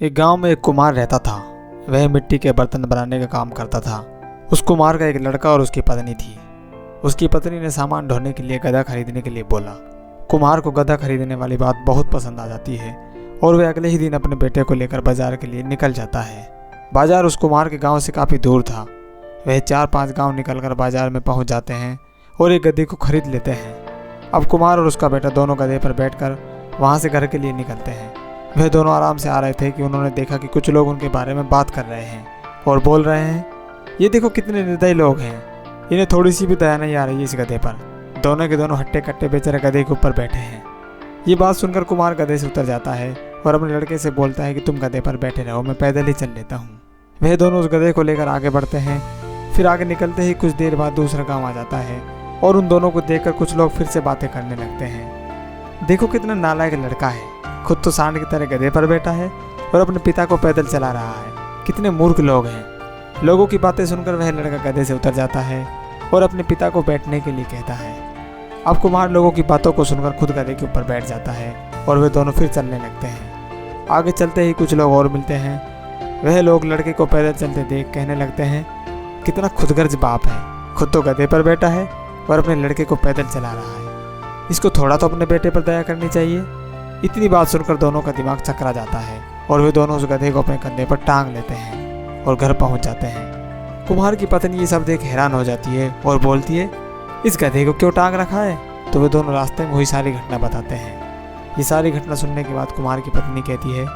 एक गांव में एक कुम्हार रहता था। वह मिट्टी के बर्तन बनाने का काम करता था। उस कुम्हार का एक लड़का और उसकी पत्नी थी। उसकी पत्नी ने सामान ढोने के लिए गधा खरीदने के लिए बोला। कुम्हार को गधा खरीदने वाली बात बहुत पसंद आ जाती है और वह अगले ही दिन अपने बेटे को लेकर बाजार के लिए निकल जाता है। बाजार उस कुम्हार के गांव से काफ़ी दूर था। वह 4-5 गांव निकलकर बाजार में पहुंच जाते हैं और एक गधे को खरीद लेते हैं। अब कुम्हार और उसका बेटा दोनों गधे पर बैठकर वहां से घर के लिए निकलते हैं। वह दोनों आराम से आ रहे थे कि उन्होंने देखा कि कुछ लोग उनके बारे में बात कर रहे हैं और बोल रहे हैं, ये देखो कितने निर्दयी लोग हैं, इन्हें थोड़ी सी भी दया नहीं आ रही है इस गधे पर। दोनों के दोनों हट्टे कट्टे बेचारे गधे के ऊपर बैठे हैं। ये बात सुनकर कुम्हार गधे से उतर जाता है और अपने लड़के से बोलता है कि तुम गधे पर बैठे रहो, मैं पैदल ही चल लेता हूँ। वह दोनों उस गधे को लेकर आगे बढ़ते हैं। फिर आगे निकलते ही कुछ देर बाद दूसरा गाँव आ जाता है और उन दोनों को देखकर कुछ लोग फिर से बातें करने लगते हैं। देखो कितना नालायक लड़का है, खुद तो सांड की तरह गधे पर बैठा है और अपने पिता को पैदल चला रहा है। कितने मूर्ख लोग हैं। लोगों की बातें सुनकर वह लड़का गधे से उतर जाता है और अपने पिता को बैठने के लिए कहता है। अब कुम्हार लोगों की बातों को सुनकर खुद गधे के ऊपर बैठ जाता है और वे दोनों फिर चलने लगते हैं। आगे चलते ही कुछ लोग और मिलते हैं। वह लोग लड़के को पैदल चलते देख कहने लगते हैं, कितना खुदगर्ज बाप है, खुद तो गधे पर बैठा है और अपने लड़के को पैदल चला रहा है। इसको थोड़ा तो अपने बेटे पर दया करनी चाहिए। इतनी बात सुनकर दोनों का दिमाग चकरा जाता है और वे दोनों उस गधे को अपने कंधे पर टांग लेते हैं और घर पहुंच जाते हैं। कुम्हार की पत्नी ये सब देख हैरान हो जाती है और बोलती है, इस गधे को क्यों टांग रखा है? तो वे दोनों रास्ते में वही सारी घटना बताते हैं। ये सारी घटना सुनने के बाद कुम्हार की पत्नी कहती है,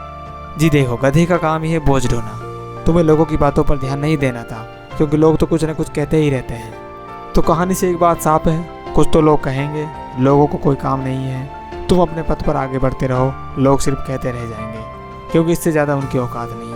जी देखो, गधे का काम ही है बोझ ढोना। तुम्हें लोगों की बातों पर ध्यान नहीं देना था, क्योंकि लोग तो कुछ न कुछ कहते ही रहते हैं। तो कहानी से एक बात साफ है, कुछ तो लोग कहेंगे, लोगों को कोई काम नहीं है। तुम अपने पथ पर आगे बढ़ते रहो, लोग सिर्फ कहते रह जाएंगे, क्योंकि इससे ज़्यादा उनकी औकात नहीं है।